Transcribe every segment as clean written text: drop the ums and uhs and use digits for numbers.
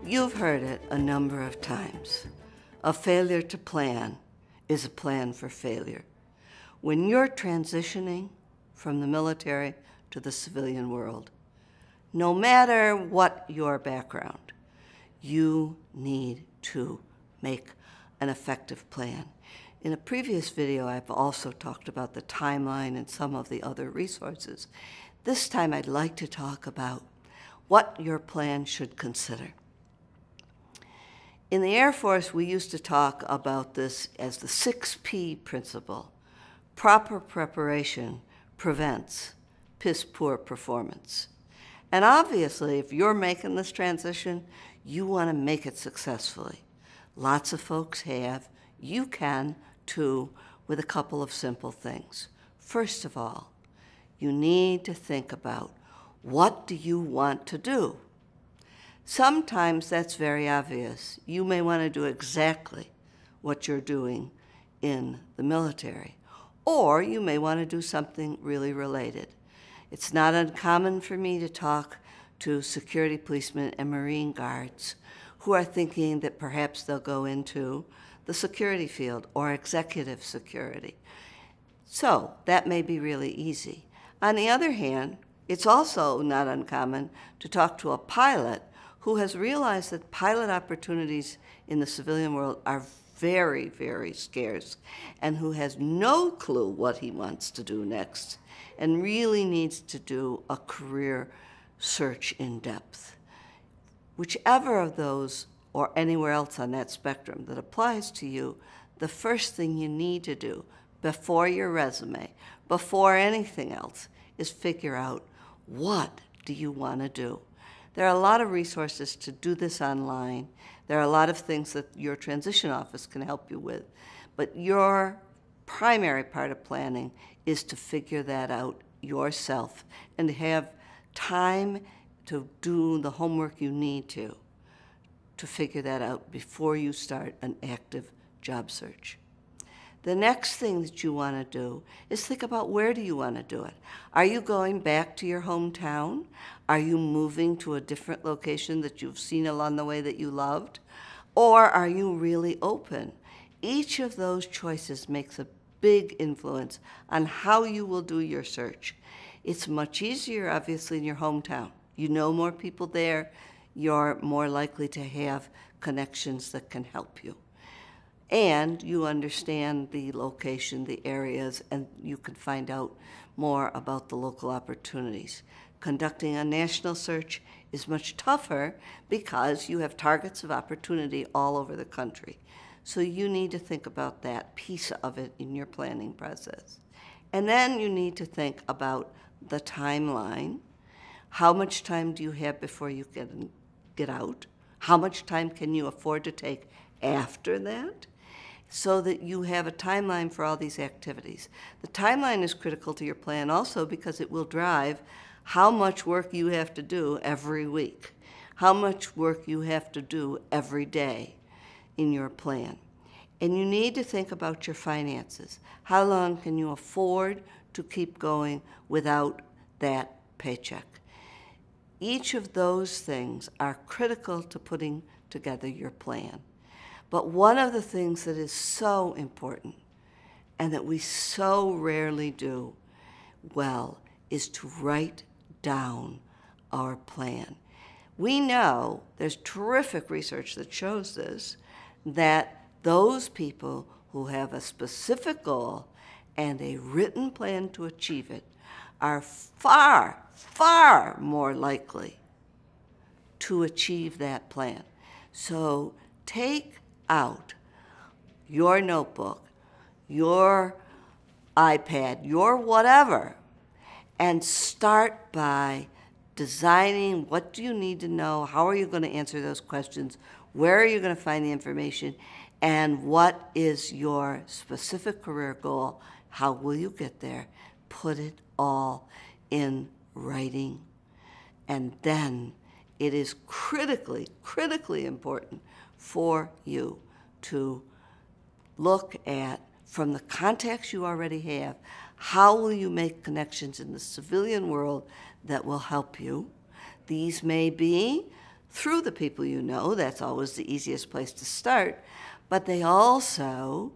You've heard it a number of times. A failure to plan is a plan for failure. When you're transitioning from the military to the civilian world, no matter what your background, you need to make an effective plan. In a previous video, I've also talked about the timeline and some of the other resources. This time, I'd like to talk about what your plan should consider. In the Air Force, we used to talk about this as the 6P principle. Proper preparation prevents piss-poor performance. And obviously, if you're making this transition, you want to make it successfully. Lots of folks have. You can, too, with a couple of simple things. First of all, you need to think about, what do you want to do? Sometimes that's very obvious. You may want to do exactly what you're doing in the military, or you may want to do something really related. It's not uncommon for me to talk to security policemen and Marine guards who are thinking that perhaps they'll go into the security field or executive security. So that may be really easy. On the other hand, it's also not uncommon to talk to a pilot who has realized that pilot opportunities in the civilian world are very, very scarce, and who has no clue what he wants to do next, and really needs to do a career search in depth. Whichever of those, or anywhere else on that spectrum that applies to you, the first thing you need to do before your resume, before anything else, is figure out, what do you want to do? There are a lot of resources to do this online. There are a lot of things that your transition office can help you with. But your primary part of planning is to figure that out yourself and to have time to do the homework you need to figure that out before you start an active job search. The next thing that you want to do is think about, where do you want to do it? Are you going back to your hometown? Are you moving to a different location that you've seen along the way that you loved? Or are you really open? Each of those choices makes a big influence on how you will do your search. It's much easier, obviously, in your hometown. You know more people there. You're more likely to have connections that can help you. And you understand the location, the areas, and you can find out more about the local opportunities. Conducting a national search is much tougher because you have targets of opportunity all over the country. So you need to think about that piece of it in your planning process. And then you need to think about the timeline. How much time do you have before you get out? How much time can you afford to take after that? So that you have a timeline for all these activities. The timeline is critical to your plan also because it will drive how much work you have to do every week, how much work you have to do every day in your plan. And you need to think about your finances. How long can you afford to keep going without that paycheck? Each of those things are critical to putting together your plan. But one of the things that is so important and that we so rarely do well is to write down our plan. We know, there's terrific research that shows this, that those people who have a specific goal and a written plan to achieve it are far, far more likely to achieve that plan. So take out your notebook, your iPad, your whatever, and start by designing what do you need to know, how are you going to answer those questions, where are you going to find the information, and what is your specific career goal, how will you get there. Put it all in writing. And then it is critically, critically important for you to look at, from the contacts you already have, how will you make connections in the civilian world that will help you? These may be through the people you know. That's always the easiest place to start. But they also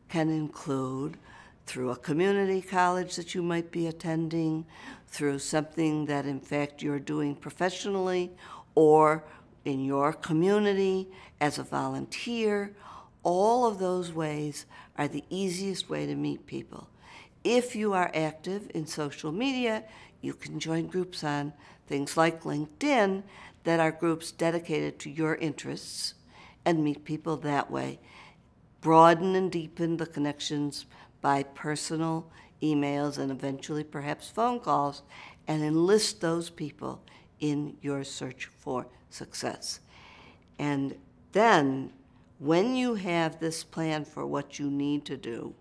can include through a community college that you might be attending, through something that in fact you're doing professionally, or in your community as a volunteer. All of those ways are the easiest way to meet people. If you are active in social media, you can join groups on things like LinkedIn that are groups dedicated to your interests and meet people that way. Broaden and deepen the connections by personal emails and eventually perhaps phone calls, and enlist those people in your search for success. And then, when you have this plan for what you need to do,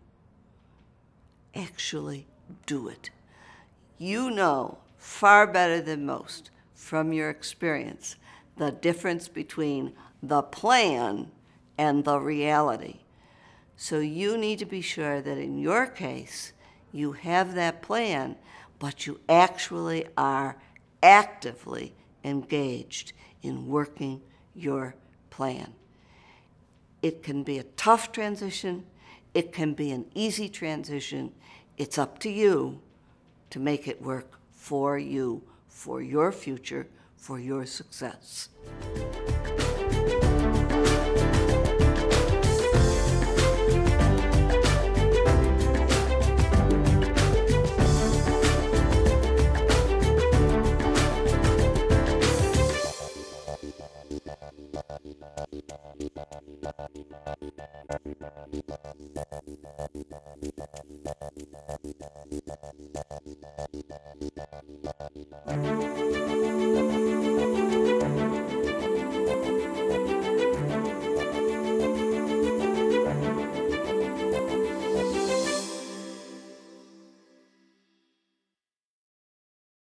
actually do it. You know far better than most from your experience the difference between the plan and the reality. So you need to be sure that in your case, you have that plan, but you actually are actively engaged in working your plan. It can be a tough transition. It can be an easy transition. It's up to you to make it work for you, for your future, for your success.